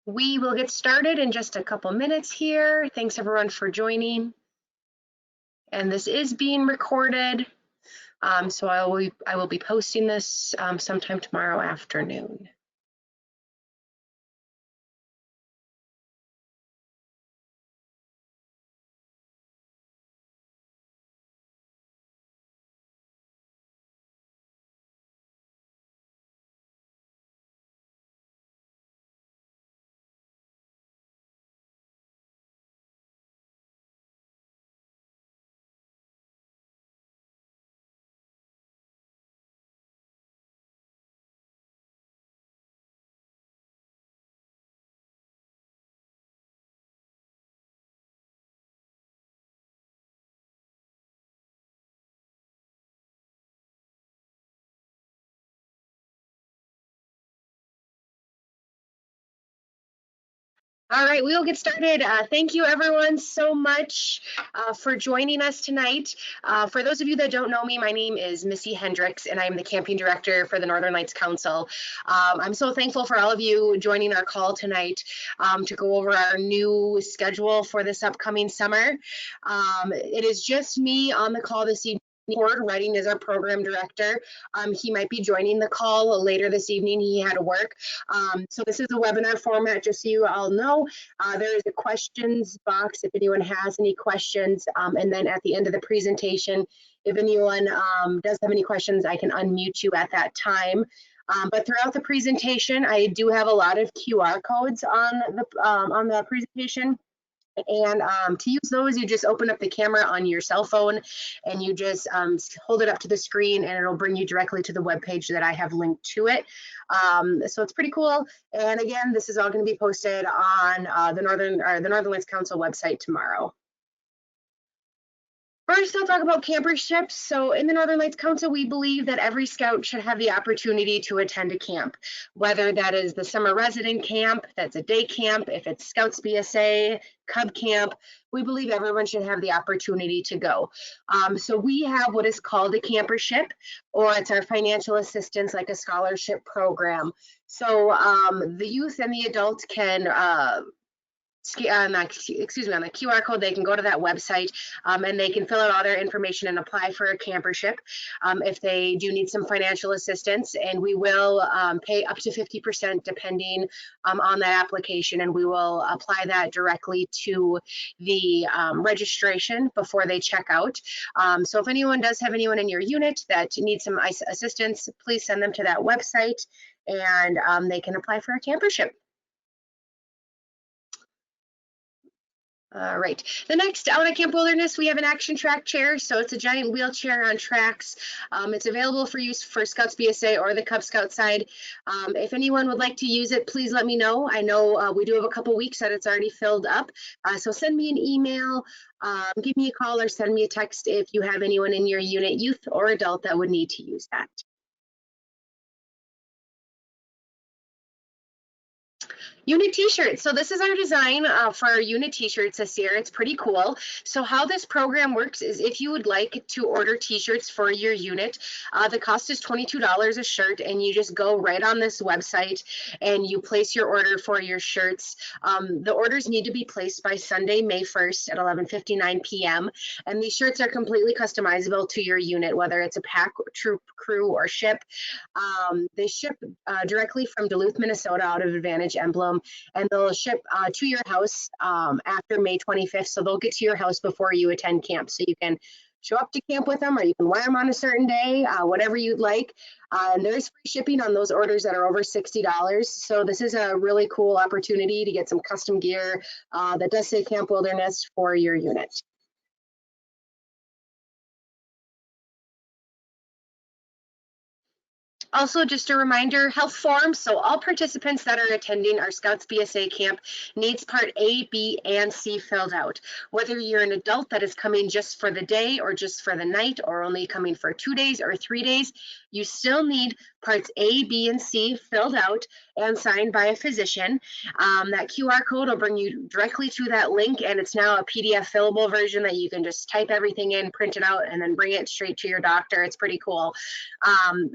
We will get started in just a couple minutes here. Thanks everyone for joining. And this is being recorded. So I will be posting this sometime tomorrow afternoon. All right, we will get started. Thank you everyone so much for joining us tonight. For those of you that don't know me, my name is Missy Hendricks and I'm the camping director for the Northern Lights Council. I'm so thankful for all of you joining our call tonight to go over our new schedule for this upcoming summer. It is just me on the call this evening. Redding is our program director. He might be joining the call later this evening. He had to work. So this is a webinar format, just so you all know. There is a questions box if anyone has any questions. And then at the end of the presentation, if anyone does have any questions, I can unmute you at that time. But throughout the presentation, I do have a lot of QR codes on the presentation. And to use those, you just open up the camera on your cell phone and you just hold it up to the screen and it'll bring you directly to the web page that I have linked to it. So it's pretty cool. And again, this is all going to be posted on the Northern Lights Council website tomorrow. First, I'll talk about camperships. So in the Northern Lights Council, we believe that every scout should have the opportunity to attend a camp, whether that is the summer resident camp, that's a day camp, if it's Scouts BSA, Cub Camp, we believe everyone should have the opportunity to go. So we have what is called a campership, or it's our financial assistance, like a scholarship program. So the youth and the adults can on the QR code, they can go to that website and they can fill out all their information and apply for a campership if they do need some financial assistance, and we will pay up to 50% depending on that application, and we will apply that directly to the registration before they check out. So if anyone does have anyone in your unit that needs some assistance, please send them to that website and they can apply for a campership. All right, the next, out at Camp Wilderness, we have an action track chair. So it's a giant wheelchair on tracks. It's available for use for Scouts BSA or the Cub Scout side. If anyone would like to use it, please let me know. I know we do have a couple weeks that it's already filled up. So send me an email, give me a call, or send me a text if you have anyone in your unit, youth or adult, that would need to use that. Unit t-shirts. So this is our design for our unit t-shirts this year. It's pretty cool. So how this program works is if you would like to order t-shirts for your unit, the cost is $22 a shirt, and you just go right on this website and you place your order for your shirts. The orders need to be placed by Sunday, May 1st at 11:59 p.m. And these shirts are completely customizable to your unit, whether it's a pack, troop, crew, or ship. They ship directly from Duluth, Minnesota, out of Advantage Emblem. And they'll ship to your house after May 25th. So they'll get to your house before you attend camp. So you can show up to camp with them, or you can wear them on a certain day, whatever you'd like. And there's free shipping on those orders that are over $60. So this is a really cool opportunity to get some custom gear that does say Camp Wilderness for your unit. Also, just a reminder, health forms. So all participants that are attending our Scouts BSA camp needs part A, B, and C filled out. Whether you're an adult that is coming just for the day or just for the night, or only coming for 2 days or 3 days, you still need parts A, B, and C filled out and signed by a physician. That QR code will bring you directly to that link, and it's now a PDF fillable version that you can just type everything in, print it out, and then bring it straight to your doctor. It's pretty cool.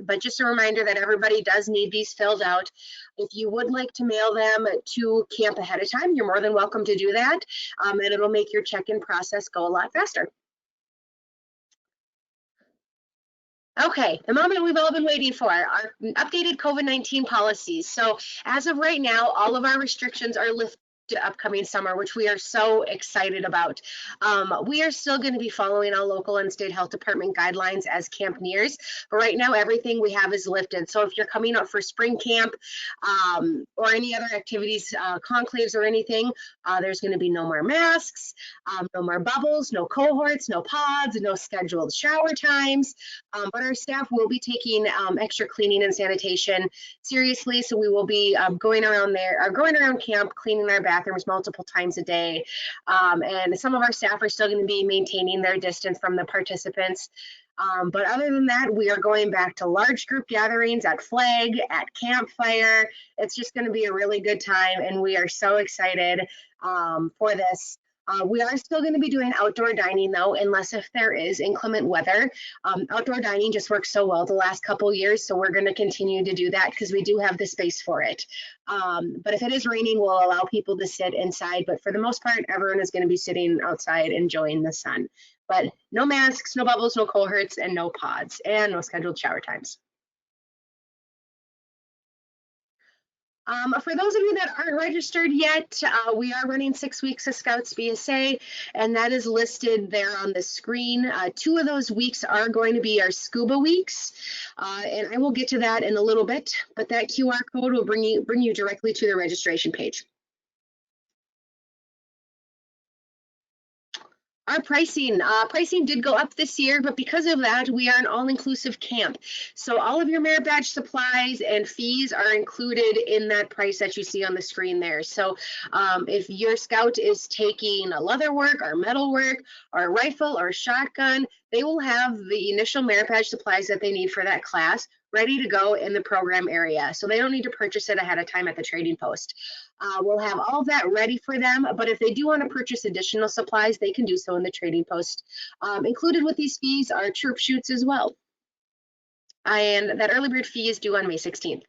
But just a reminder, reminder that everybody does need these filled out. If you would like to mail them to camp ahead of time, you're more than welcome to do that, and it'll make your check-in process go a lot faster. Okay, the moment we've all been waiting for, our updated COVID-19 policies. So as of right now, all of our restrictions are lifted upcoming summer, which we are so excited about. We are still going to be following all local and state health department guidelines as camp nears, but right now everything we have is lifted. So if you're coming up for spring camp or any other activities, conclaves or anything, there's going to be no more masks, no more bubbles, no cohorts, no pods, no scheduled shower times, but our staff will be taking extra cleaning and sanitation seriously. So we will be going around camp, cleaning our bathrooms multiple times a day. And some of our staff are still going to be maintaining their distance from the participants. But other than that, we are going back to large group gatherings at Flag, at Campfire. It's just going to be a really good time, and we are so excited for this. We are still going to be doing outdoor dining though, unless if there is inclement weather. Outdoor dining just works so well the last couple years, so we're going to continue to do that because we do have the space for it. But if it is raining, we'll allow people to sit inside, but for the most part, everyone is going to be sitting outside enjoying the sun. But no masks, no bubbles, no cohorts, and no pods, and no scheduled shower times. For those of you that aren't registered yet, we are running 6 weeks of Scouts BSA, and that is listed there on the screen. 2 of those weeks are going to be our Scuba weeks, and I will get to that in a little bit, but that QR code will bring you directly to the registration page. Our pricing did go up this year, but because of that, we are an all-inclusive camp. So all of your merit badge supplies and fees are included in that price that you see on the screen there. So if your scout is taking a leather work or metal work or a rifle or shotgun, they will have the initial merit badge supplies that they need for that class ready to go in the program area. So they don't need to purchase it ahead of time at the trading post. We'll have all of that ready for them, but if they do want to purchase additional supplies, they can do so in the trading post. Included with these fees are troop shoots as well. And that early bird fee is due on May 16th.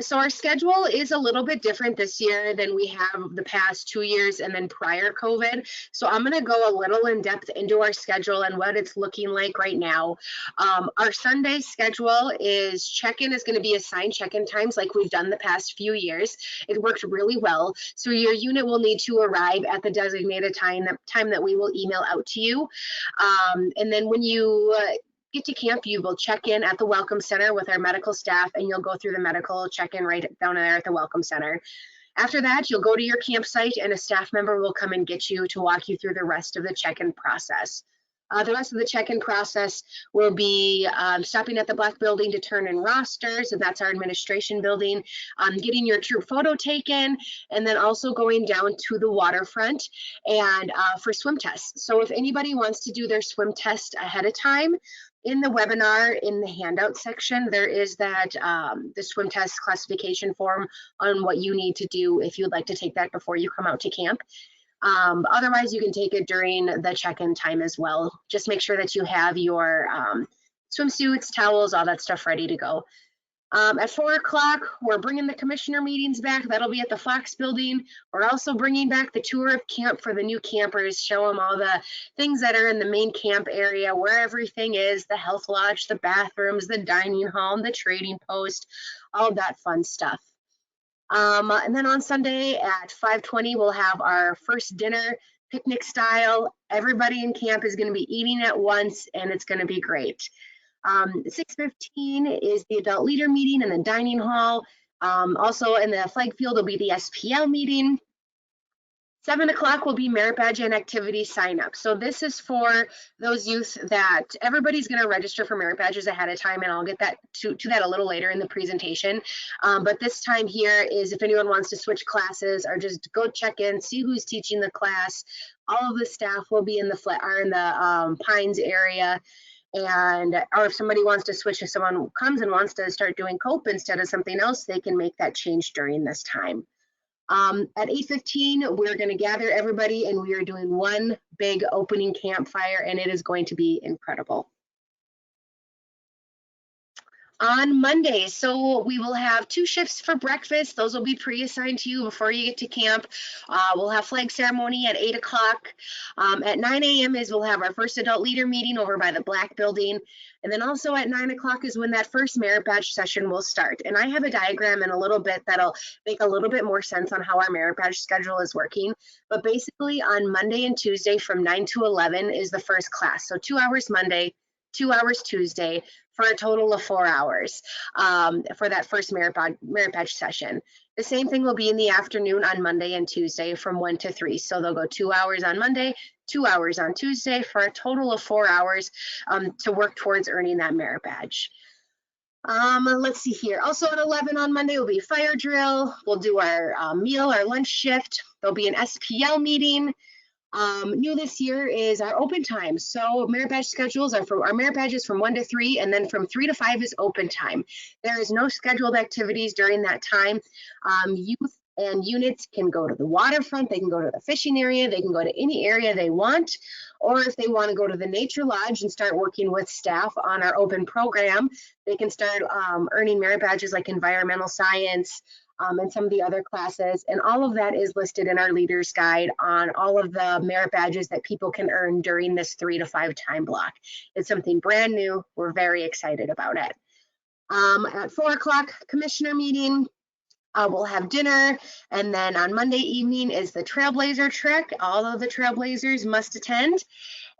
So our schedule is a little bit different this year than we have the past 2 years and then prior COVID. So I'm going to go a little in depth into our schedule and what it's looking like right now. Our Sunday schedule is check-in is going to be assigned check-in times like we've done the past few years. It worked really well. So your unit will need to arrive at the designated time that we will email out to you. And then when you get to camp, you will check in at the Welcome Center with our medical staff, and you'll go through the medical check-in right down there at the Welcome Center. After that, you'll go to your campsite, and a staff member will come and get you to walk you through the rest of the check-in process. The rest of the check-in process will be stopping at the Black Building to turn in rosters, and that's our administration building, getting your troop photo taken, and then also going down to the waterfront and for swim tests. So if anybody wants to do their swim test ahead of time, in the webinar, in the handout section, there is that the swim test classification form on what you need to do if you'd like to take that before you come out to camp. Otherwise, you can take it during the check-in time as well. Just make sure that you have your swimsuits, towels, all that stuff ready to go. At 4 o'clock, we're bringing the commissioner meetings back. That'll be at the Fox building. We're also bringing back the tour of camp for the new campers, show them all the things that are in the main camp area, where everything is, the health lodge, the bathrooms, the dining hall, the trading post, all that fun stuff. And then on Sunday at 5:20, we'll have our first dinner, picnic style. Everybody in camp is going to be eating at once, and it's going to be great. 6:15 is the adult leader meeting in the dining hall. Also in the flag field will be the SPL meeting. 7 o'clock will be merit badge and activity sign up. So this is for those youth that everybody's going to register for merit badges ahead of time, and I'll get that to that a little later in the presentation. But this time here is if anyone wants to switch classes or just go check in, see who's teaching the class. All of the staff will be in the Pines area. Or if somebody wants to switch, if someone comes and wants to start doing COPE instead of something else, they can make that change during this time. At 8:15, we're going to gather everybody, and we are doing one big opening campfire, and it is going to be incredible. On Monday. So we will have 2 shifts for breakfast. Those will be pre-assigned to you before you get to camp. We'll have flag ceremony at 8 o'clock. At 9 a.m. is we'll have our first adult leader meeting over by the Black Building. And then also at 9 o'clock is when that first merit badge session will start. And I have a diagram in a little bit that'll make a little bit more sense on how our merit badge schedule is working. But basically on Monday and Tuesday from 9 to 11 is the first class. So 2 hours Monday, 2 hours Tuesday, for a total of 4 hours for that first merit badge session. The same thing will be in the afternoon on Monday and Tuesday from 1 to 3. So they'll go 2 hours on Monday, 2 hours on Tuesday for a total of 4 hours to work towards earning that merit badge. Let's see here. Also at 11 on Monday will be fire drill. We'll do our meal, our lunch shift. There'll be an SPL meeting. New this year is our open time. So merit badge schedules are for our merit badges from 1 to 3, and then from 3 to 5 is open time. There is no scheduled activities during that time. Youth and units can go to the waterfront, they can go to the fishing area, they can go to any area they want, or if they want to go to the nature lodge and start working with staff on our open program, they can start earning merit badges like environmental science, and some of the other classes. And all of that is listed in our leader's guide on all of the merit badges that people can earn during this 3 to 5 time block. It's something brand new. We're very excited about it. At 4 o'clock, commissioner meeting. We'll have dinner, and then on Monday evening is the Trailblazer Trek. All of the Trailblazers must attend.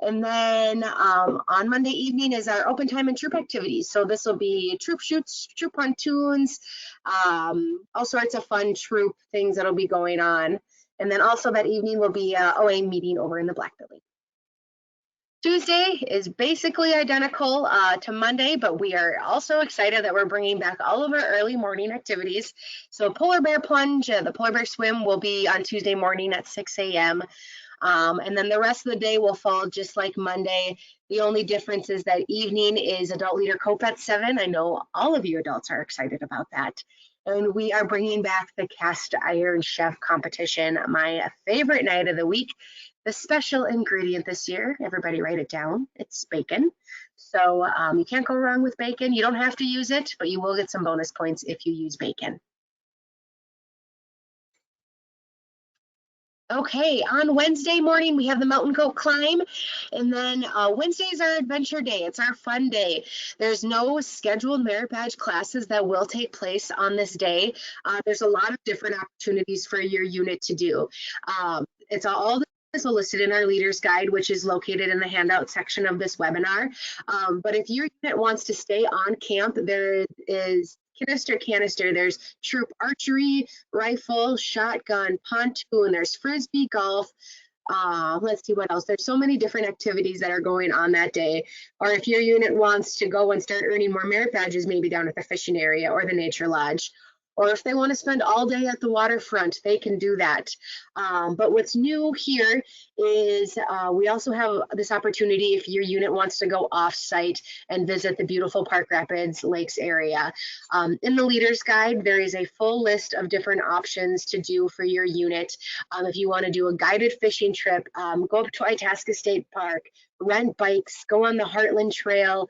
And then on Monday evening is our open time and troop activities. So this will be troop shoots, troop pontoons, all sorts of fun troop things that'll be going on. And then also that evening will be a OA meeting over in the Black Building. Tuesday is basically identical to Monday, but we are also excited that we're bringing back all of our early morning activities. So polar bear plunge, the polar bear swim will be on Tuesday morning at 6 a.m. And then the rest of the day will fall just like Monday. The only difference is that evening is adult leader cope at 7. I know all of you adults are excited about that. And we are bringing back the cast iron chef competition, my favorite night of the week. The special ingredient this year, everybody write it down, it's bacon. So you can't go wrong with bacon. You don't have to use it, but you will get some bonus points if you use bacon. Okay, on Wednesday morning, we have the Mountain Goat Climb, and then Wednesday is our adventure day. It's our fun day. There's no scheduled merit badge classes that will take place on this day. There's a lot of different opportunities for your unit to do. It's all is listed in our leader's guide, which is located in the handout section of this webinar. But if your unit wants to stay on camp, there is canister, there's troop archery, rifle, shotgun, pontoon, there's frisbee golf. Let's see what else. There's so many different activities that are going on that day. Or if your unit wants to go and start earning more merit badges, maybe down at the fishing area or the nature lodge. Or if they want to spend all day at the waterfront, they can do that. But what's new here is we also have this opportunity if your unit wants to go off-site and visit the beautiful Park Rapids Lakes area. In the leader's guide, there is a full list of different options to do for your unit. If you want to do a guided fishing trip, go up to Itasca State Park, rent bikes, go on the Heartland Trail,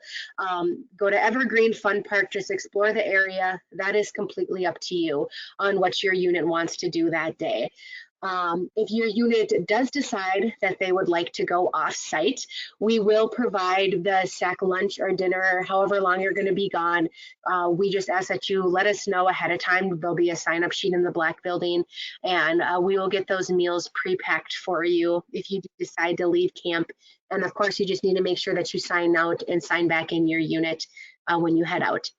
go to Evergreen Fun Park, just explore the area. That is completely up to you on what your unit wants to do that day. If your unit does decide that they would like to go off-site, we will provide the sack lunch or dinner, however long you're going to be gone. We just ask that you let us know ahead of time. There'll be a sign-up sheet in the Black Building, and we will get those meals pre-packed for you if you decide to leave camp. And of course, you just need to make sure that you sign out and sign back in your unit when you head out.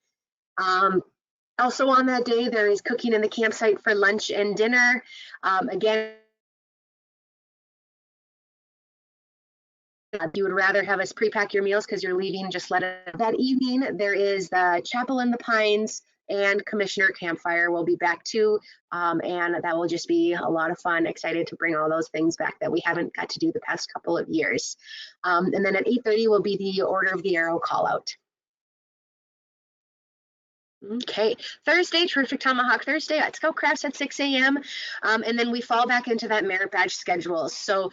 Also on that day, there is cooking in the campsite for lunch and dinner. Again, if you would rather have us pre-pack your meals because you're leaving, just let us know. That evening, there is the Chapel in the Pines and Commissioner Campfire will be back too. And that will just be a lot of fun. Excited to bring all those things back that we haven't got to do the past couple of years. And then at 8:30 will be the Order of the Arrow call out. Okay, Thursday, Terrific Tomahawk Thursday at Scoutcrafts at 6 a.m. And then we fall back into that merit badge schedule. So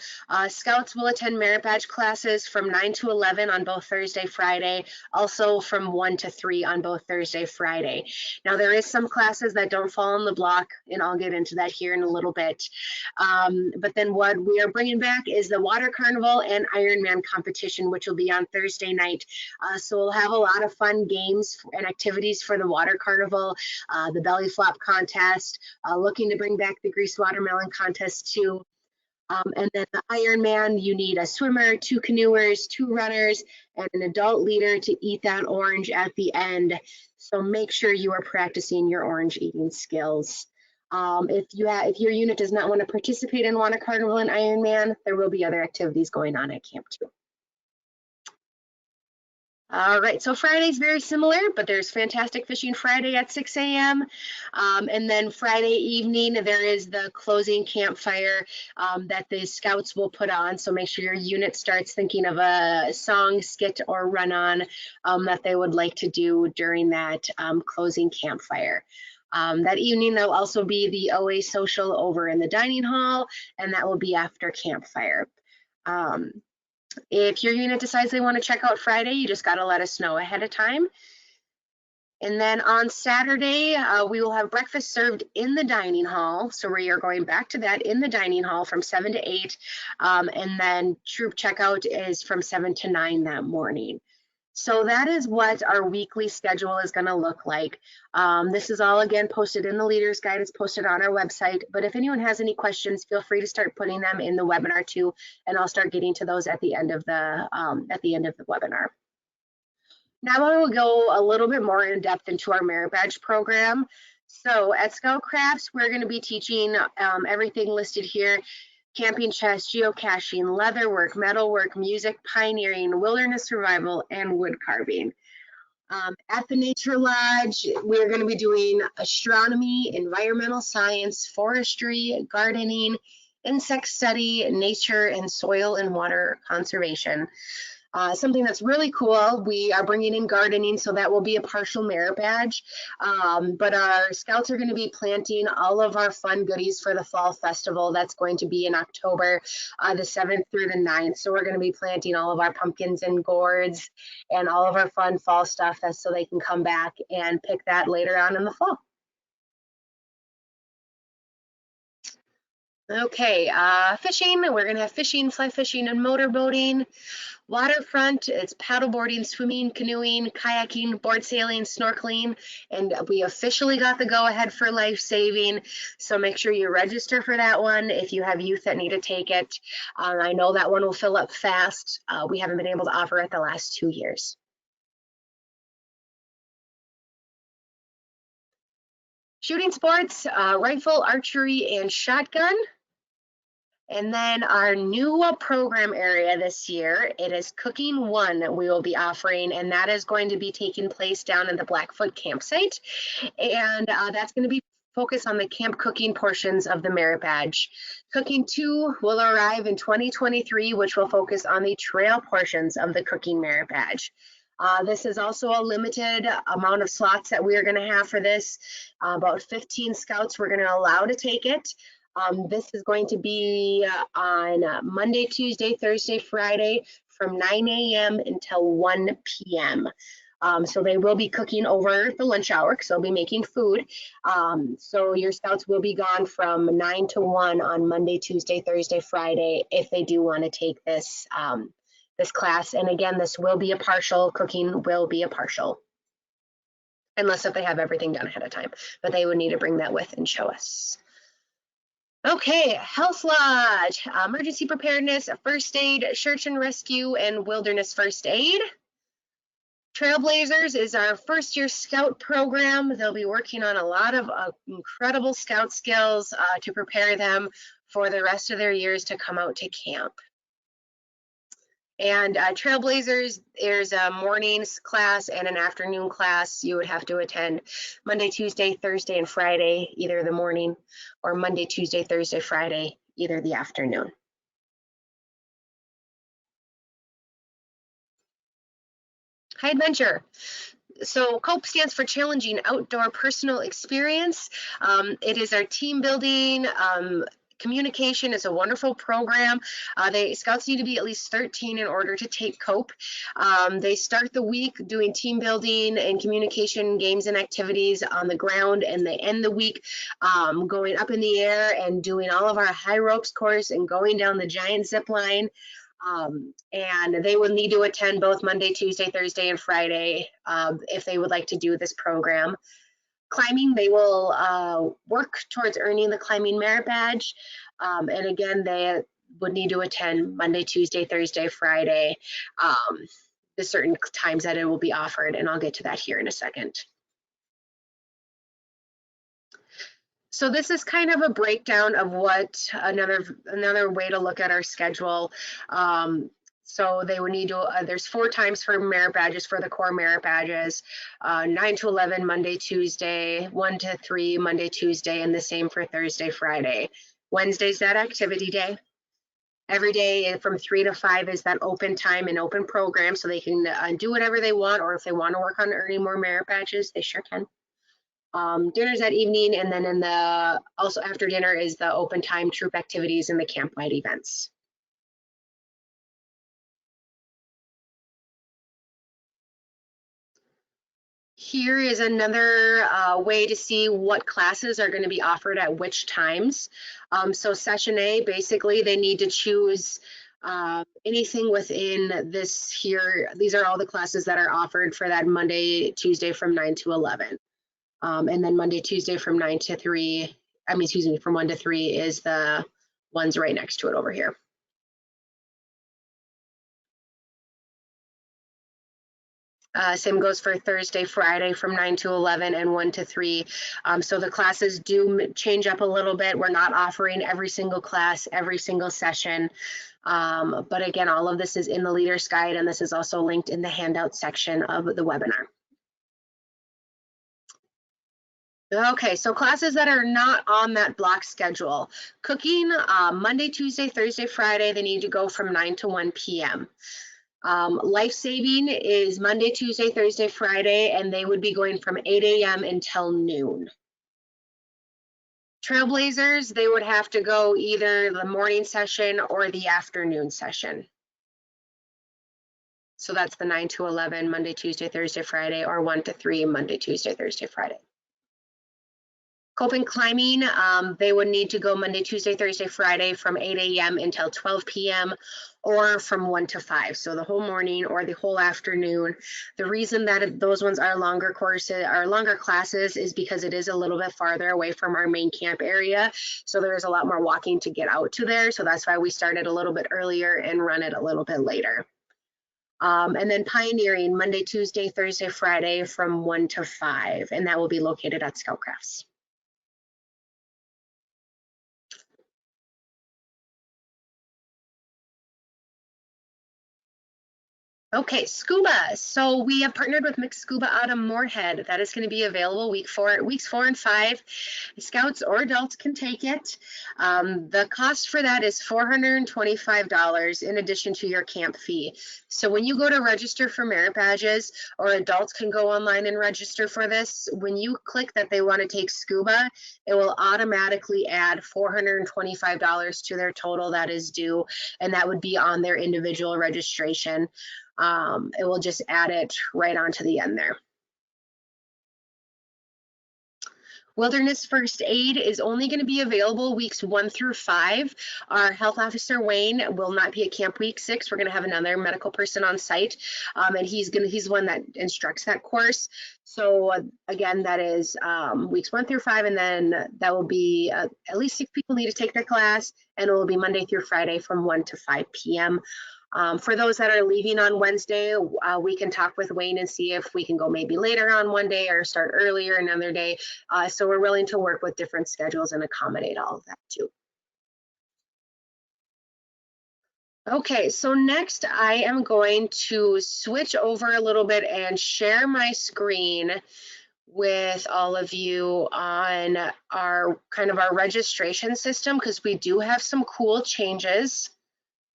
Scouts will attend merit badge classes from 9 to 11 on both Thursday, Friday, also from 1 to 3 on both Thursday, Friday. Now there is some classes that don't fall on the block, and I'll get into that here in a little bit. But then what we are bringing back is the Water Carnival and Ironman competition, which will be on Thursday night. So we'll have a lot of fun games and activities for the Water Carnival, the belly flop contest, looking to bring back the greased watermelon contest too. And then the Ironman, you need a swimmer, 2 canoers, 2 runners, and an adult leader to eat that orange at the end. So make sure you are practicing your orange eating skills. If your unit does not want to participate in Water Carnival and Ironman, there will be other activities going on at camp too. All right, so Friday's very similar, but there's Fantastic Fishing Friday at 6 a.m. And then Friday evening, there is the closing campfire that the scouts will put on. So make sure your unit starts thinking of a song, skit, or run-on that they would like to do during that closing campfire. That evening, there'll also be the OA social over in the dining hall, and that will be after campfire. If your unit decides they want to check out Friday, you just got to let us know ahead of time. And then on Saturday, we will have breakfast served in the dining hall. So we are going back to that in the dining hall from 7 to 8. And then troop checkout is from 7 to 9 that morning. So that is what our weekly schedule is going to look like. This is all again posted in the Leader's Guide. It's posted on our website. But if anyone has any questions, feel free to start putting them in the webinar too, and I'll start getting to those at the end of the webinar. Now I will go a little bit more in depth into our merit badge program. So at Scoutcrafts, we're going to be teaching everything listed here: camping chest, geocaching, leatherwork, metalwork, music, pioneering, wilderness survival, and wood carving. At the Nature Lodge, we're going to be doing astronomy, environmental science, forestry, gardening, insect study, nature, and soil and water conservation. Something that's really cool, we are bringing in gardening, so that will be a partial merit badge. But our scouts are going to be planting all of our fun goodies for the fall festival. That's going to be in October, the 7th through the 9th. So we're going to be planting all of our pumpkins and gourds and all of our fun fall stuff, so they can come back and pick that later on in the fall. Okay, fishing, we're going to have fishing, fly fishing, and motorboating. Waterfront, it's paddleboarding, swimming, canoeing, kayaking, board sailing, snorkeling, and we officially got the go-ahead for life saving. So make sure you register for that one if you have youth that need to take it. I know that one will fill up fast. We haven't been able to offer it the last 2 years. Shooting sports, rifle, archery, and shotgun. And then our new program area this year, it is Cooking One that we will be offering, and that is going to be taking place down in the Blackfoot campsite. And that's going to be focused on the camp cooking portions of the merit badge. Cooking Two will arrive in 2023, which will focus on the trail portions of the cooking merit badge. This is also a limited amount of slots that we are going to have for this. About 15 scouts we're going to allow to take it. This is going to be on Monday, Tuesday, Thursday, Friday from 9 a.m. until 1 p.m. So they will be cooking over the lunch hour because they'll be making food. So your scouts will be gone from 9 to 1 on Monday, Tuesday, Thursday, Friday if they do want to take this, this class. And again, this will be a partial, cooking will be a partial. Unless if they have everything done ahead of time, but they would need to bring that with and show us. Okay, Health Lodge, emergency preparedness, first aid, search and rescue, and wilderness first aid. Trailblazers is our first year scout program. They'll be working on a lot of incredible scout skills to prepare them for the rest of their years to come out to camp. And Trailblazers, there's a mornings class and an afternoon class you would have to attend Monday, Tuesday, Thursday, and Friday, either the morning, or Monday, Tuesday, Thursday, Friday, either the afternoon. High Adventure. So COPE stands for Challenging Outdoor Personal Experience. It is our team building. Communication is a wonderful program. Scouts need to be at least 13 in order to take COPE. They start the week doing team building and communication games and activities on the ground, and they end the week going up in the air and doing all of our high ropes course and going down the giant zip line. And they will need to attend both Monday, Tuesday, Thursday, and Friday if they would like to do this program. Climbing, they will work towards earning the climbing merit badge. And again, they would need to attend Monday, Tuesday, Thursday, Friday, the certain times that it will be offered. And I'll get to that here in a second. So this is kind of a breakdown of what another way to look at our schedule. So they would need to, there's 4 times for merit badges for the core merit badges, 9 to 11 Monday, Tuesday, 1 to 3 Monday, Tuesday, and the same for Thursday, Friday. Wednesday's that activity day. Every day from 3 to 5 is that open time and open program, so they can do whatever they want, or if they want to work on earning more merit badges, they sure can. Dinner's that evening, and then also after dinner is the open time troop activities and the camp-wide events. Here is another way to see what classes are going to be offered at which times. So session A, basically they need to choose anything within this here. These are all the classes that are offered for that Monday, Tuesday from 9 to 11. And then Monday, Tuesday from 9 to 3, from 1 to 3 is the ones right next to it over here. Same goes for Thursday, Friday from 9 to 11 and 1 to 3. So the classes do change up a little bit. We're not offering every single class, every single session. But again, all of this is in the Leader's Guide, and this is also linked in the handout section of the webinar. Okay, so classes that are not on that block schedule. Cooking, Monday, Tuesday, Thursday, Friday, they need to go from 9 to 1 p.m. Life saving is Monday, Tuesday, Thursday, Friday, and they would be going from 8 a.m. until noon. Trailblazers, they would have to go either the morning session or the afternoon session. So that's the 9 to 11, Monday, Tuesday, Thursday, Friday, or 1 to 3, Monday, Tuesday, Thursday, Friday. Coping climbing, they would need to go Monday, Tuesday, Thursday, Friday from 8 a.m. until 12 p.m. or from 1 to 5. So the whole morning or the whole afternoon. The reason that those ones are longer courses, are longer classes, is because it is a little bit farther away from our main camp area. So there's a lot more walking to get out to there. So that's why we started a little bit earlier and run it a little bit later. And then pioneering Monday, Tuesday, Thursday, Friday from 1 to 5, and that will be located at Scoutcrafts. Okay, Scuba. So we have partnered with Mixed Scuba out of Moorhead. That is going to be available weeks 4 and 5. Scouts or adults can take it. The cost for that is $425 in addition to your camp fee. So when you go to register for merit badges, or adults can go online and register for this, when you click that they want to take Scuba, it will automatically add $425 to their total that is due, and that would be on their individual registration. It will just add it right onto the end there. Wilderness First Aid is only going to be available weeks 1 through 5. Our health officer, Wayne, will not be at camp week 6. We're going to have another medical person on site, and he's the one that instructs that course. So again, that is weeks 1 through 5, and then that will be at least 6 people need to take the class, and it will be Monday through Friday from 1 to 5 p.m. For those that are leaving on Wednesday, we can talk with Wayne and see if we can go maybe later on one day or start earlier another day. So we're willing to work with different schedules and accommodate all of that too. Okay, so next I am going to switch over a little bit and share my screen with all of you on our registration system, because we do have some cool changes.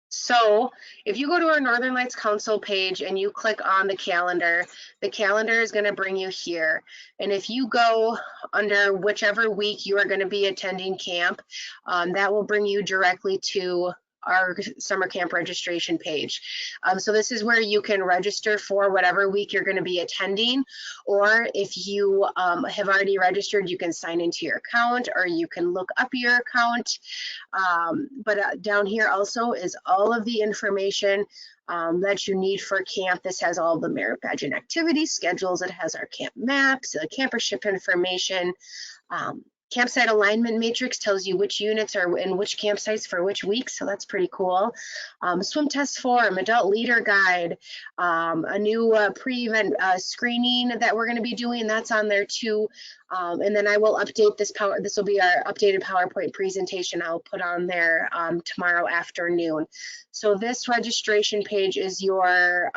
So if you go to our Northern Lights Council page and you click on the calendar is going to bring you here. And if you go under whichever week you are going to be attending camp, that will bring you directly to our summer camp registration page. So this is where you can register for whatever week you're going to be attending, or if you have already registered, you can sign into your account, or you can look up your account. But down here also is all of the information that you need for camp. This has all the merit badge and activity schedules. It has our camp maps, the campership information. Campsite alignment matrix tells you which units are in which campsites for which week, so that's pretty cool. Swim test form, adult leader guide, a new pre-event screening that we're going to be doing, that's on there too. And then I will update this will be our updated PowerPoint presentation I'll put on there tomorrow afternoon. So this registration page is your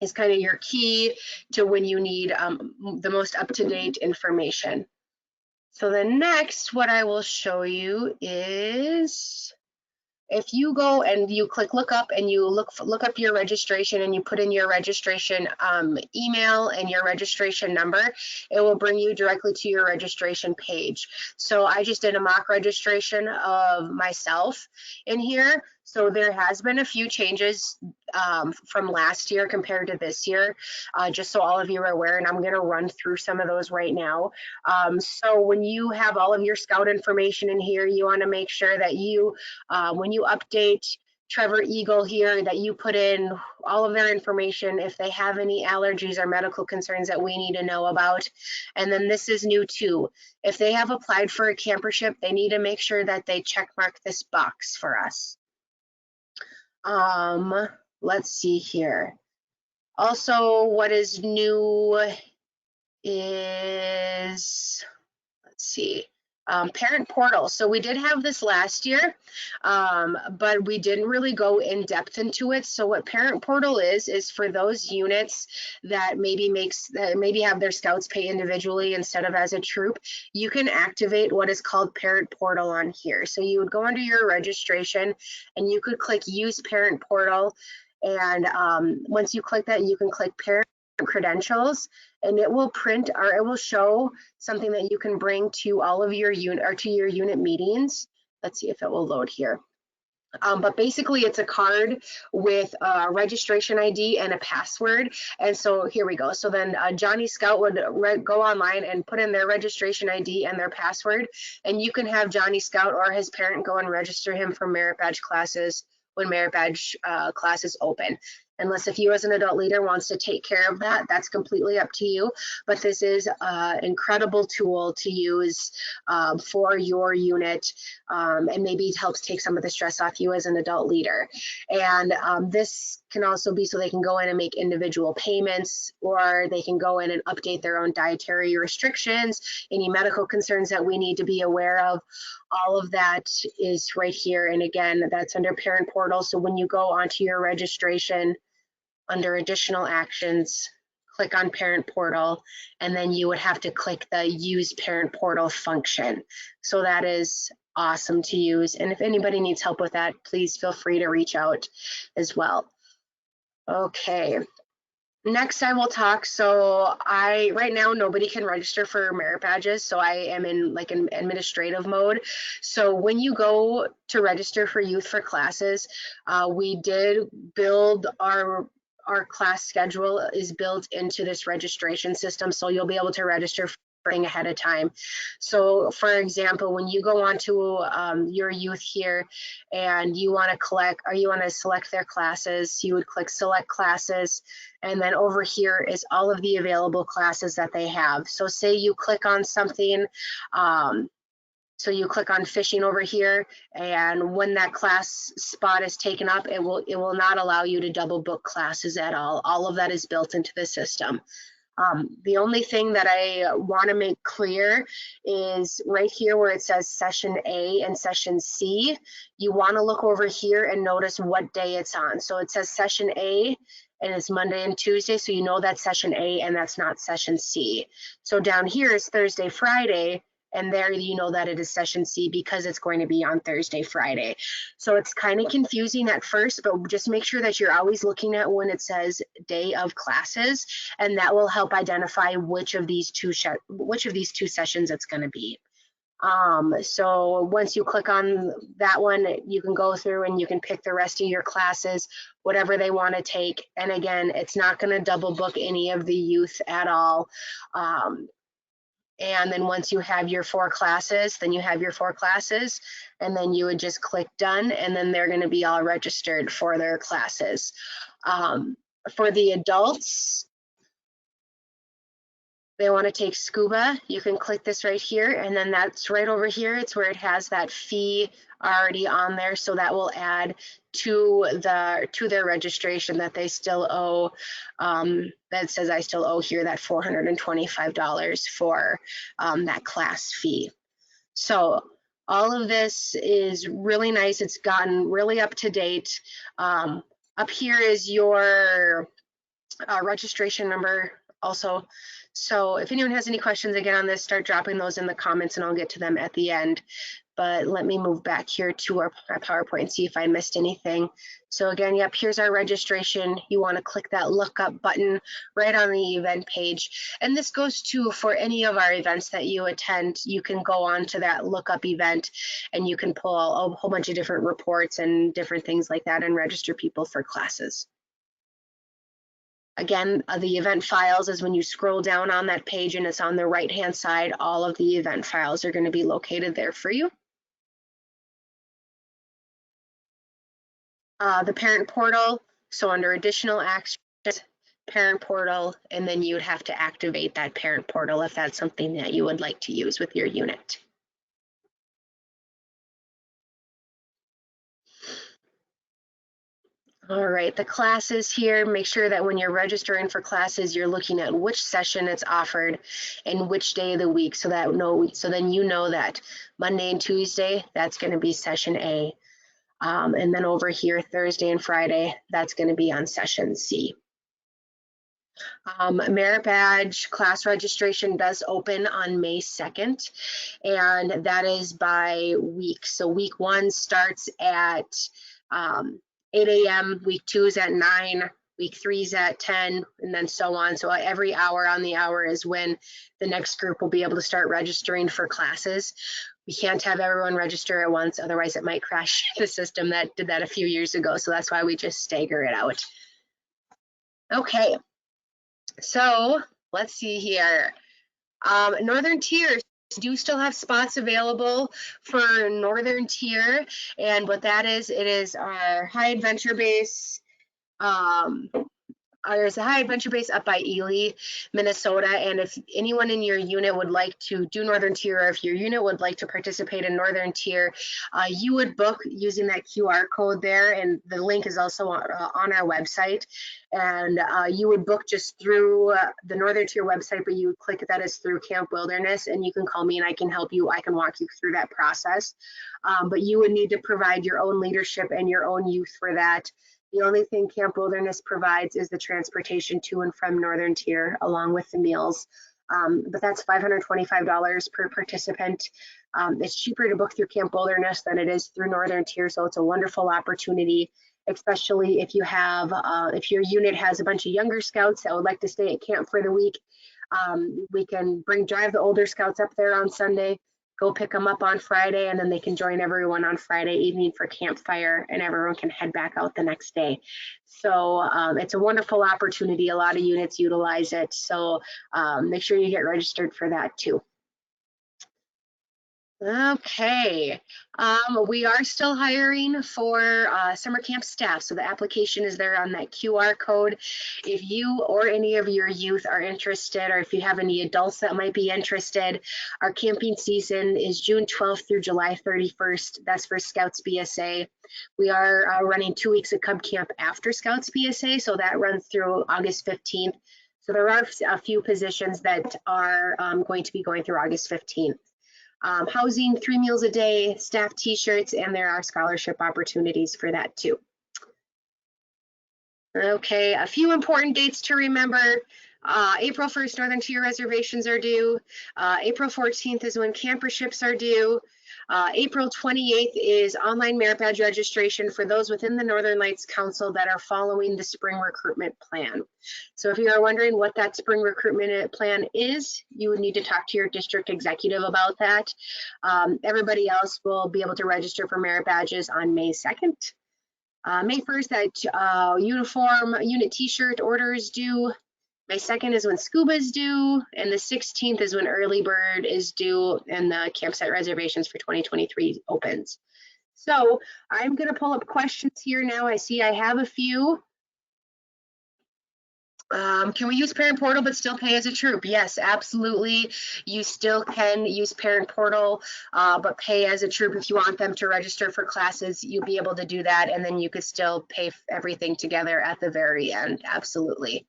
is kind of your key to when you need the most up-to-date information. So then next, what I will show you is if you go and you click look up and you look up your registration and you put in your registration email and your registration number, it will bring you directly to your registration page. So I just did a mock registration of myself in here. So there has been a few changes from last year compared to this year, just so all of you are aware, and I'm going to run through some of those right now. So when you have all of your scout information in here, you want to make sure that you, when you update Trevor Eagle here, that you put in all of their information, if they have any allergies or medical concerns that we need to know about. And then this is new too. If they have applied for a campership, they need to make sure that they check mark this box for us. Let's see here. Also, what is new is, let's see, parent portal. So we did have this last year, but we didn't really go in depth into it. So what parent portal is for those units that maybe have their scouts pay individually instead of as a troop, you can activate what is called parent portal on here. So you would go under your registration and you could click use parent portal. And once you click that, you can click parent credentials, and it will print, or it will show something that you can bring to all of your unit or to your unit meetings. Let's see if it will load here. But basically it's a card with a registration ID and a password. And so here we go. So then Johnny Scout would go online and put in their registration ID and their password, and you can have Johnny Scout or his parent go and register him for merit badge classes when merit badge classes open. Unless if you as an adult leader wants to take care of that, that's completely up to you. But this is an incredible tool to use for your unit, and maybe it helps take some of the stress off you as an adult leader. And this can also be so they can go in and make individual payments, or they can go in and update their own dietary restrictions, any medical concerns that we need to be aware of. All of that is right here. And again, that's under parent portal. So when you go onto your registration, under additional actions, click on parent portal, and then you would have to click the use parent portal function. So that is awesome to use. And if anybody needs help with that, please feel free to reach out as well. Okay. Next I will talk, so right now nobody can register for merit badges, so I am in like an administrative mode. So when you go to register for youth for classes, we did build our class schedule is built into this registration system, so you'll be able to register ahead of time. So for example, when you go onto your youth here and you want to collect, or you want to select their classes, you would click select classes, and then over here is all of the available classes that they have. So say you click on something, so you click on fishing over here, and when that class spot is taken up, it will not allow you to double book classes at all. All of that is built into the system. The only thing that I want to make clear is right here where it says session A and session C, you want to look over here and notice what day it's on. So it says session A and it's Monday and Tuesday, so you know that's session A and that's not session C. So down here is Thursday, Friday, and there you know that it is session C because it's going to be on Thursday, Friday. So it's kind of confusing at first, but just make sure that you're always looking at when it says day of classes, and that will help identify which of these two sessions it's going to be. So once you click on that one, you can go through and you can pick the rest of your classes, whatever they want to take. And again, it's not going to double book any of the youth at all. And then once you have your 4 classes, then you have your 4 classes, and then you would just click done, and then they're going to be all registered for their classes. For the adults, they want to take Scuba, you can click this right here, and then that's right over here. It's where it has that fee already on there, so that will add to their registration that they still owe. That says I still owe here that $425 for that class fee. So all of this is really nice. It's gotten really up to date. Up here is your registration number also. So if anyone has any questions again on this, start dropping those in the comments and I'll get to them at the end. But let me move back here to our PowerPoint and see if I missed anything. So again, yep, here's our registration. You want to click that lookup button right on the event page. And this goes to for any of our events that you attend, you can go on to that lookup event and you can pull a whole bunch of different reports and different things like that and register people for classes. Again, the event files is when you scroll down on that page and it's on the right-hand side, all of the event files are going to be located there for you. The parent portal, so under additional actions, parent portal, and then you would have to activate that parent portal if that's something that you would like to use with your unit. All right, the classes here, make sure that when you're registering for classes, you're looking at which session it's offered and which day of the week, so then you know that Monday and Tuesday, that's going to be session A. And then over here, Thursday and Friday, that's going to be on session C. Merit Badge class registration does open on May 2nd, and that is by week. So week 1 starts at 8 a.m., week 2 is at 9, week 3 is at 10, and then so on. So every hour on the hour is when the next group will be able to start registering for classes. We can't have everyone register at once, otherwise it might crash the system that did that a few years ago. So that's why we just stagger it out. Okay, so let's see here. Northern Tier do still have spots available for Northern Tier, and what that is, it is our high adventure base. There's a high adventure base up by Ely, Minnesota, and if anyone in your unit would like to do Northern Tier, or if your unit would like to participate in Northern Tier, you would book using that QR code there, and the link is also on our website, and you would book just through the Northern Tier website, but you would click that as through Camp Wilderness, and you can call me and I can help you. I can walk you through that process, but you would need to provide your own leadership and your own youth for that. The only thing Camp Wilderness provides is the transportation to and from Northern Tier, along with the meals. But that's $525 per participant. It's cheaper to book through Camp Wilderness than it is through Northern Tier, so it's a wonderful opportunity, especially if you have, if your unit has a bunch of younger scouts that would like to stay at camp for the week. We can drive the older scouts up there on Sunday, go pick them up on Friday, and then they can join everyone on Friday evening for campfire, and everyone can head back out the next day. So it's a wonderful opportunity. A lot of units utilize it. So make sure you get registered for that too. Okay, we are still hiring for summer camp staff, so the application is there on that QR code. If you or any of your youth are interested, or if you have any adults that might be interested, our camping season is June 12th through July 31st. That's for Scouts BSA. We are running 2 weeks of Cub Camp after Scouts BSA, so that runs through August 15th. So there are a few positions that are going to be going through August 15th. Housing, 3 meals a day, staff t-shirts, and there are scholarship opportunities for that too. Okay, a few important dates to remember. April 1st, Northern Tier reservations are due. April 14th is when Camperships are due. April 28th is online merit badge registration for those within the Northern Lights Council that are following the spring recruitment plan. So if you are wondering what that spring recruitment plan is, you would need to talk to your district executive about that. Everybody else will be able to register for merit badges on May 2nd. May 1st, that uniform unit t-shirt order is due. May 2nd is when Scuba is due, and the 16th is when Early Bird is due, and the campsite reservations for 2023 opens. So I'm going to pull up questions here now. I see I have a few. Can we use Parent Portal but still pay as a troop? Yes, absolutely. You still can use Parent Portal, but pay as a troop. If you want them to register for classes, you'll be able to do that, and then you could still pay everything together at the very end. Absolutely.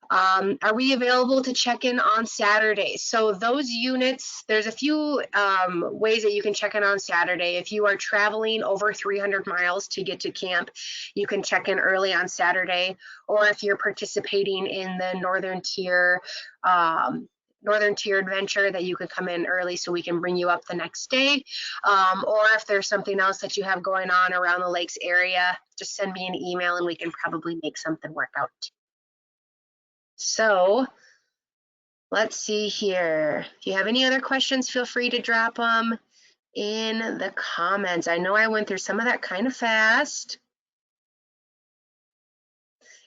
Are we available to check in on Saturdays? So those units, there's a few ways that you can check in on Saturday. If you are traveling over 300 miles to get to camp, you can check in early on Saturday. Or if you're participating in the Northern Tier adventure, that you could come in early so we can bring you up the next day. Or if there's something else that you have going on around the lakes area, just send me an email and we can probably make something work out. So let's see here. If you have any other questions, feel free to drop them in the comments. I know I went through some of that kind of fast.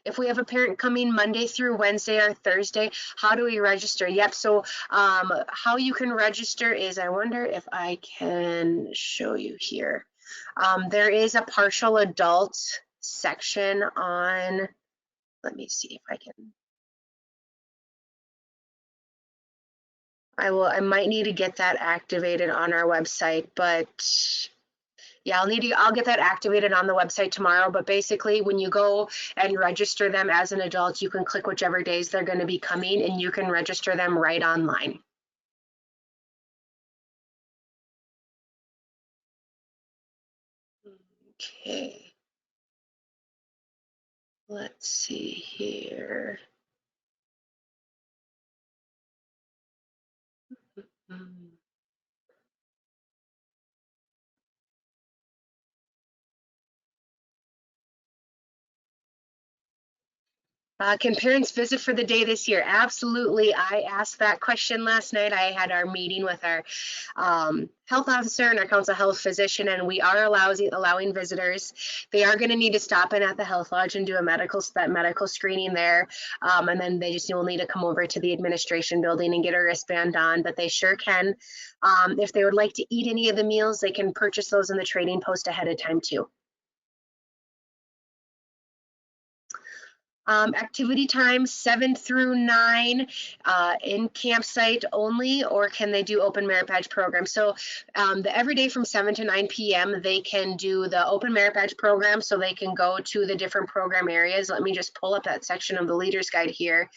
If we have a parent coming Monday through Wednesday or Thursday, how do we register? Yep, so how you can register is, I wonder if I can show you here. There is a partial adult section on, let me see if I can. I might need to get that activated on our website, but yeah, I'll get that activated on the website tomorrow. But basically, when you go and register them as an adult, you can click whichever days they're going to be coming and you can register them right online. Okay. Let's see here. Can parents visit for the day this year? Absolutely. I asked that question last night. I had our meeting with our health officer and our council health physician, and we are allowing visitors. They are going to need to stop in at the health lodge and do a medical screening there, and then they just will need to come over to the administration building and get a wristband on. But they sure can. If they would like to eat any of the meals, they can purchase those in the trading post ahead of time too. Activity times 7 through 9 in campsite only, or can they do open merit badge program? So every day from 7 to 9 p.m. they can do the open merit badge program, so they can go to the different program areas. Let me just pull up that section of the leader's guide here,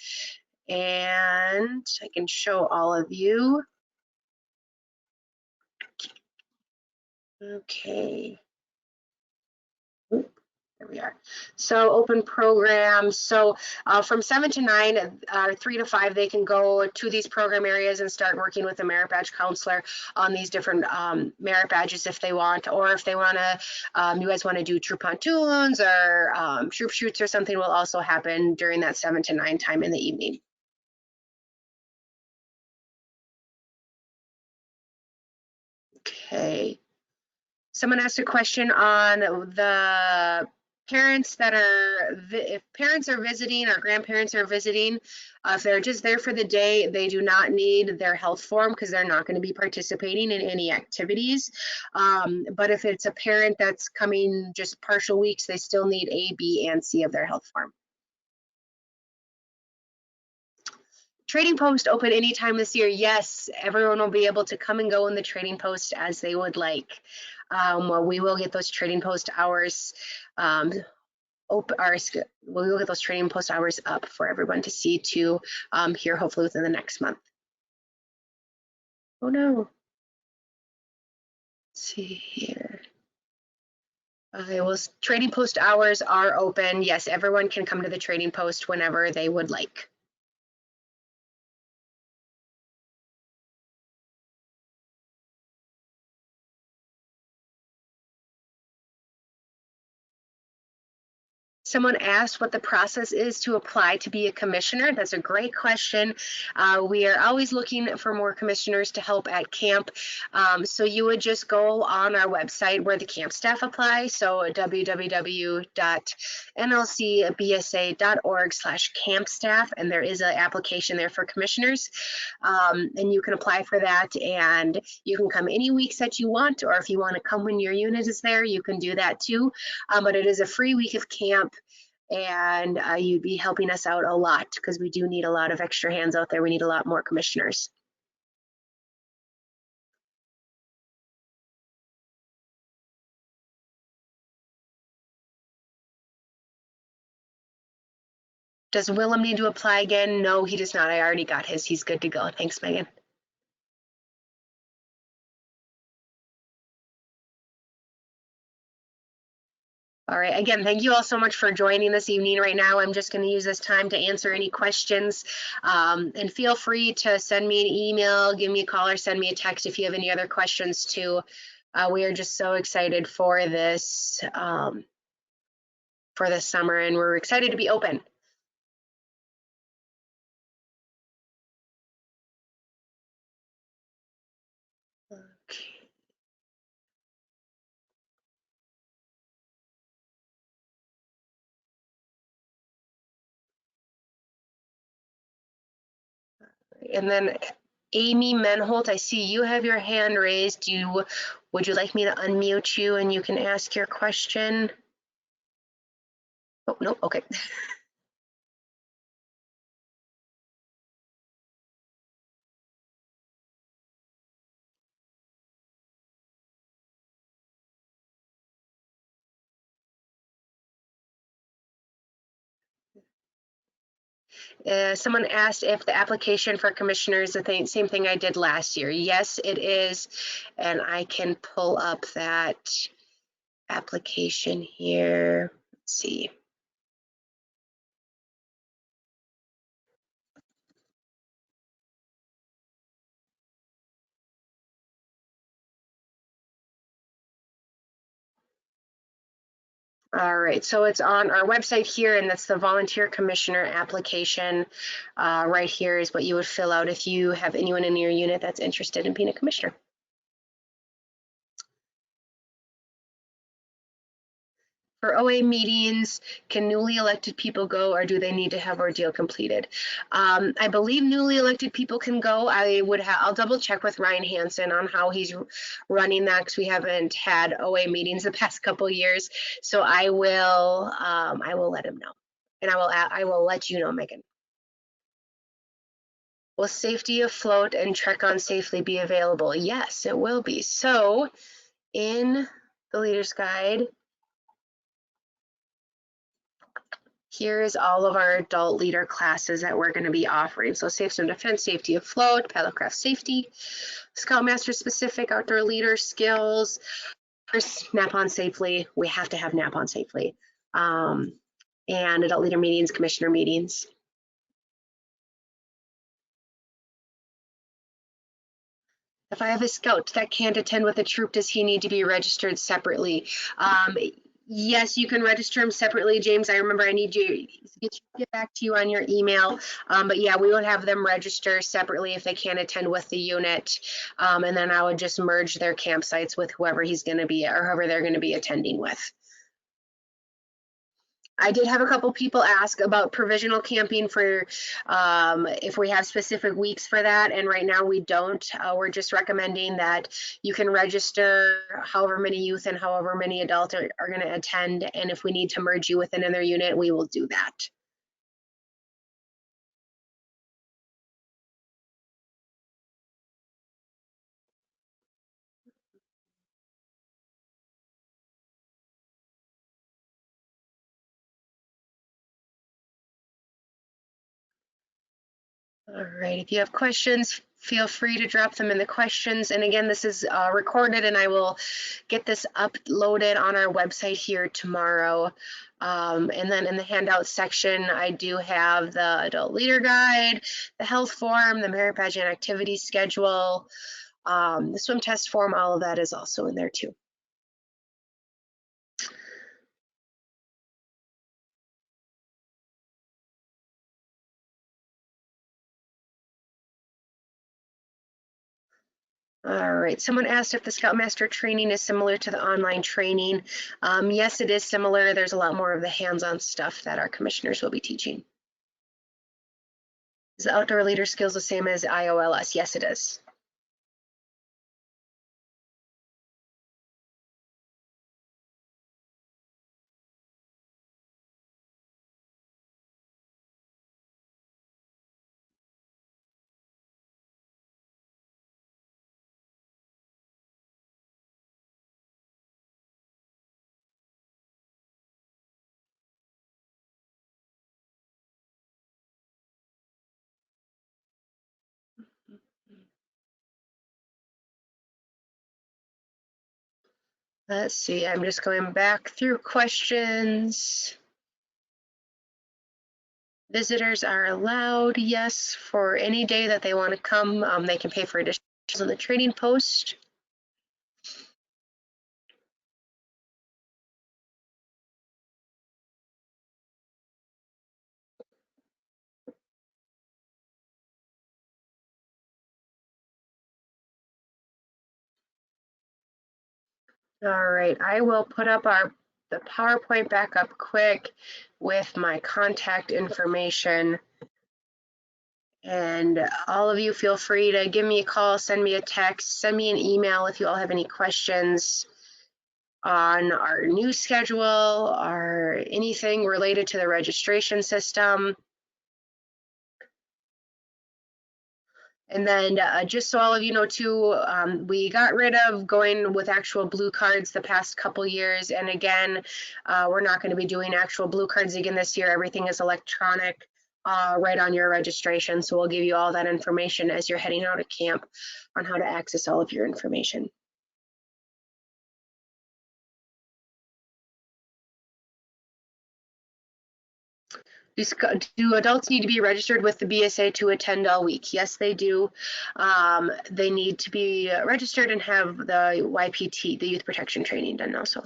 and I can show all of you. Okay. There we are. So open programs. So from 7 to 9, 3 to 5, they can go to these program areas and start working with a merit badge counselor on these different merit badges if they want, or if they want to, you guys want to do troop pontoons or troop shoots or something, will also happen during that 7 to 9 time in the evening. Okay. Someone asked a question on the parents that are, if parents are visiting or grandparents are visiting, if they're just there for the day, they do not need their health form because they're not going to be participating in any activities. But if it's a parent that's coming just partial weeks, they still need A, B, and C of their health form. Trading post open anytime this year. Yes, everyone will be able to come and go in the trading post as they would like. We will get those trading post hours we'll get those trading post hours up for everyone to see too here, hopefully within the next month. Oh no. Let's see here. Trading post hours are open. Yes, everyone can come to the trading post whenever they would like. Someone asked what the process is to apply to be a commissioner. That's a great question. We are always looking for more commissioners to help at camp. So you would just go on our website where the camp staff apply. So www.nlcbsa.org/campstaff, and there is an application there for commissioners. And you can apply for that, and you can come any weeks that you want, or if you want to come when your unit is there, you can do that too. But it is a free week of camp, and you'd be helping us out a lot because we do need a lot of extra hands out there. We need a lot more commissioners. Does Willem need to apply again? No, he does not. I already got his. He's good to go. Thanks, Megan. All right, again, thank you all so much for joining this evening. Right now, I'm just going to use this time to answer any questions. And feel free to send me an email, give me a call, or send me a text if you have any other questions too. We are just so excited for this summer, and we're excited to be open. Okay. And then Amy Menholt, I see you have your hand raised. Would you like me to unmute you and you can ask your question? Oh, no, okay. Someone asked if the application for commissioner is the same thing I did last year. Yes, it is. And I can pull up that application here. Let's see. All right, so it's on our website here, and that's the volunteer commissioner application. Right here is what you would fill out if you have anyone in your unit that's interested in being a commissioner. For OA meetings, can newly elected people go, or do they need to have ordeal completed? I believe newly elected people can go. I'll double check with Ryan Hansen on how he's running that, because we haven't had OA meetings the past couple years. So I will let him know, and I will let you know, Megan. Will safety afloat and trek on safely be available? Yes, it will be. So in the leader's guide, here's all of our adult leader classes that we're going to be offering. So safe swim defense, safety afloat, paddlecraft safety, Scoutmaster specific outdoor leader skills, nap on safely. We have to have nap on safely. And adult leader meetings, commissioner meetings. If I have a scout that can't attend with a troop, does he need to be registered separately? Yes, you can register them separately, James. I remember I need you to get back to you on your email. But yeah, we would have them register separately if they can't attend with the unit. And then I would just merge their campsites with whoever he's going to be, or whoever they're going to be attending with. I did have a couple people ask about provisional camping for if we have specific weeks for that, and right now we don't. We're just recommending that you can register however many youth and however many adults are going to attend, and if we need to merge you with another unit, we will do that. All right, if you have questions, feel free to drop them in the questions. And again, this is recorded, and I will get this uploaded on our website here tomorrow. And then in the handout section, I do have the adult leader guide, the health form, the merit badge and activity schedule, the swim test form. All of that is also in there too. All right, someone asked if the Scoutmaster training is similar to the online training. Yes, it is similar. There's a lot more of the hands-on stuff that our commissioners will be teaching. Is the outdoor leader skills the same as IOLS? Yes, it is. Let's see, I'm just going back through questions. Visitors are allowed, yes, for any day that they want to come. They can pay for additionals on the trading post. All right, I will put up the PowerPoint back up quick with my contact information. And all of you feel free to give me a call, send me a text, send me an email if you all have any questions on our new schedule or anything related to the registration system. And then just so all of you know too, we got rid of going with actual blue cards the past couple years. And again, we're not going to be doing actual blue cards again this year. Everything is electronic right on your registration. So we'll give you all that information as you're heading out of camp on how to access all of your information. Do adults need to be registered with the BSA to attend all week? Yes, they do. They need to be registered and have the YPT, the youth protection training, done also.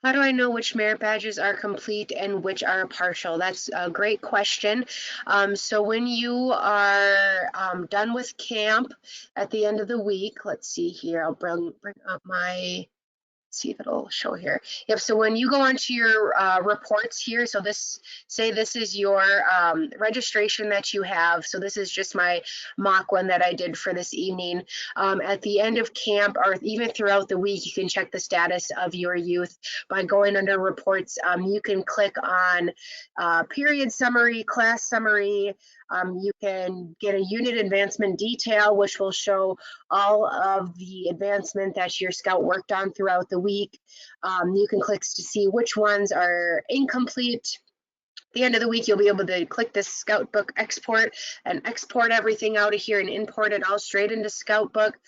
How do I know which merit badges are complete and which are partial? That's a great question. So when you are done with camp at the end of the week, let's see here, I'll bring up my, see if it'll show here. Yep, so when you go onto your reports here, so say this is your registration that you have. So this is just my mock one that I did for this evening. At the end of camp or even throughout the week, you can check the status of your youth by going under reports. You can click on period summary, class summary. You can get a unit advancement detail, which will show all of the advancement that your scout worked on throughout the week. You can click to see which ones are incomplete. At the end of the week, you'll be able to click this Scout Book export and export everything out of here and import it all straight into Scout Book.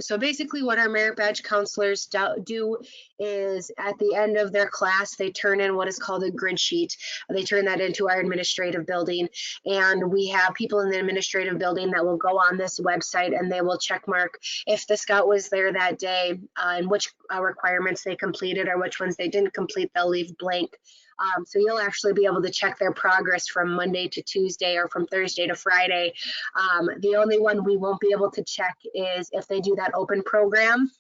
So basically what our merit badge counselors do is at the end of their class, they turn in what is called a grid sheet. They turn that into our administrative building, and we have people in the administrative building that will go on this website and they will check mark if the scout was there that day and which requirements they completed or which ones they didn't complete. They'll leave blank. So you'll actually be able to check their progress from Monday to Tuesday or from Thursday to Friday. The only one we won't be able to check is if they do that open program.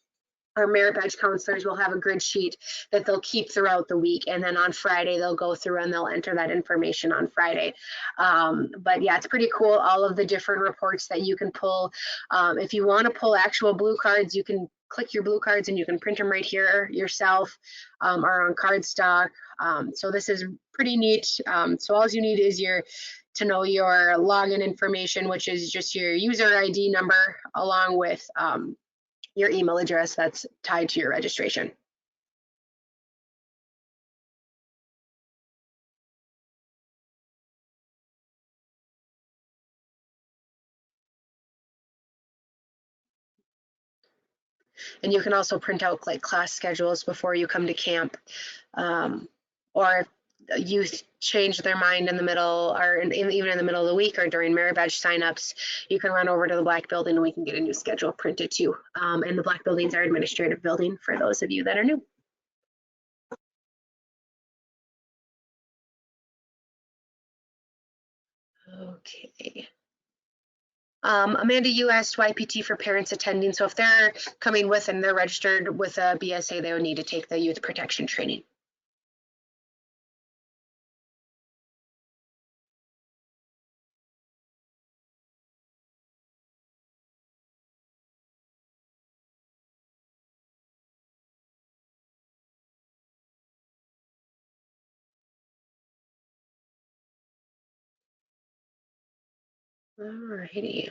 Our merit badge counselors will have a grid sheet that they'll keep throughout the week, and then on Friday they'll go through and they'll enter that information on Friday. But yeah, it's pretty cool, all of the different reports that you can pull. If you want to pull actual blue cards, you can click your blue cards and you can print them right here yourself, or on cardstock. So this is pretty neat. So all you need is to know your login information, which is just your user ID number along with your email address that's tied to your registration. And you can also print out like class schedules before you come to camp, or if youth change their mind in the middle, or even in the middle of the week or during merit badge signups, you can run over to the black building and we can get a new schedule printed too. And the black buildings are administrative building for those of you that are new. Okay. Amanda, you asked YPT for parents attending. So if they're coming with and they're registered with a BSA, they would need to take the youth protection training. All righty.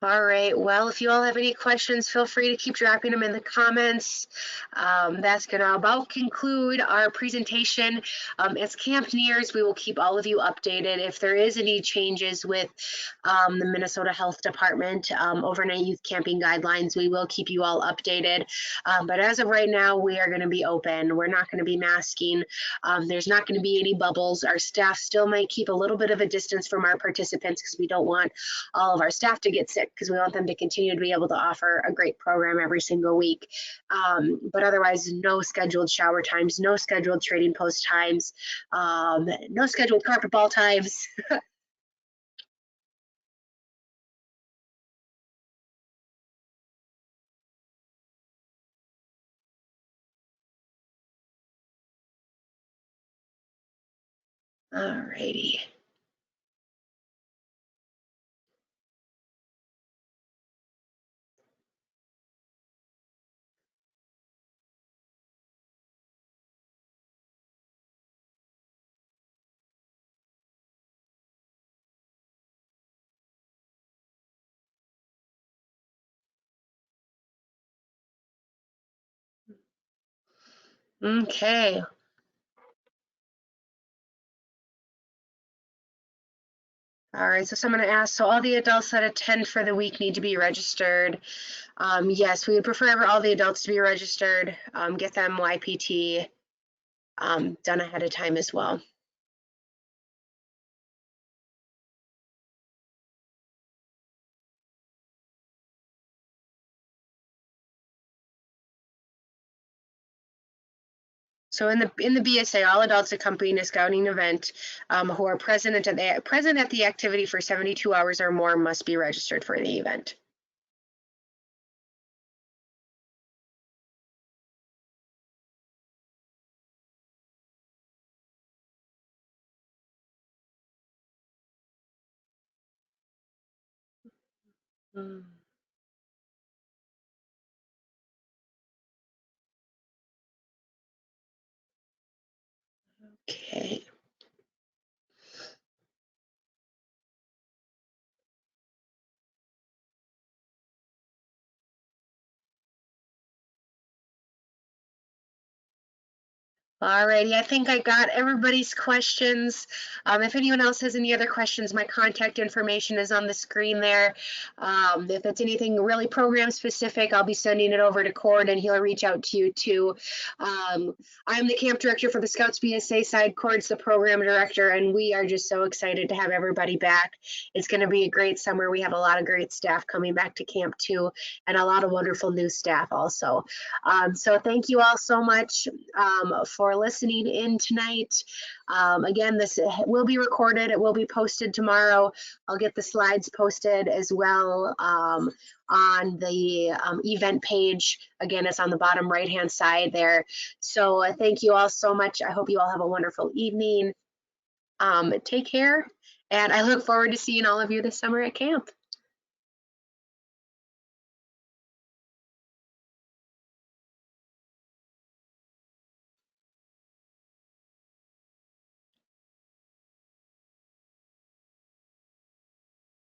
All right, well, if you all have any questions, feel free to keep dropping them in the comments. That's gonna about conclude our presentation. As camp nears, we will keep all of you updated. If there is any changes with the Minnesota Health Department overnight youth camping guidelines, we will keep you all updated. But as of right now, we are gonna be open. We're not gonna be masking. There's not gonna be any bubbles. Our staff still might keep a little bit of a distance from our participants because we don't want all of our staff to get sick, because we want them to continue to be able to offer a great program every single week. But otherwise, no scheduled shower times, no scheduled trading post times, no scheduled carpet ball times. All righty. Okay. All right, so someone asked, so all the adults that attend for the week need to be registered. Yes, we would prefer all the adults to be registered, get them YPT done ahead of time as well. So in the BSA, all adults accompanying a scouting event who are present at the activity for 72 hours or more must be registered for the event. Okay. Alrighty, I think I got everybody's questions. If anyone else has any other questions, my contact information is on the screen there. If it's anything really program specific, I'll be sending it over to Cord and he'll reach out to you too. I'm the camp director for the Scouts BSA side. Cord's the program director, and we are just so excited to have everybody back. It's going to be a great summer. We have a lot of great staff coming back to camp too, and a lot of wonderful new staff also. So thank you all so much for for listening in tonight. Again, this will be recorded. It will be posted tomorrow. I'll get the slides posted as well on the event page. Again, it's on the bottom right-hand side there. So thank you all so much. I hope you all have a wonderful evening. Take care, and I look forward to seeing all of you this summer at camp.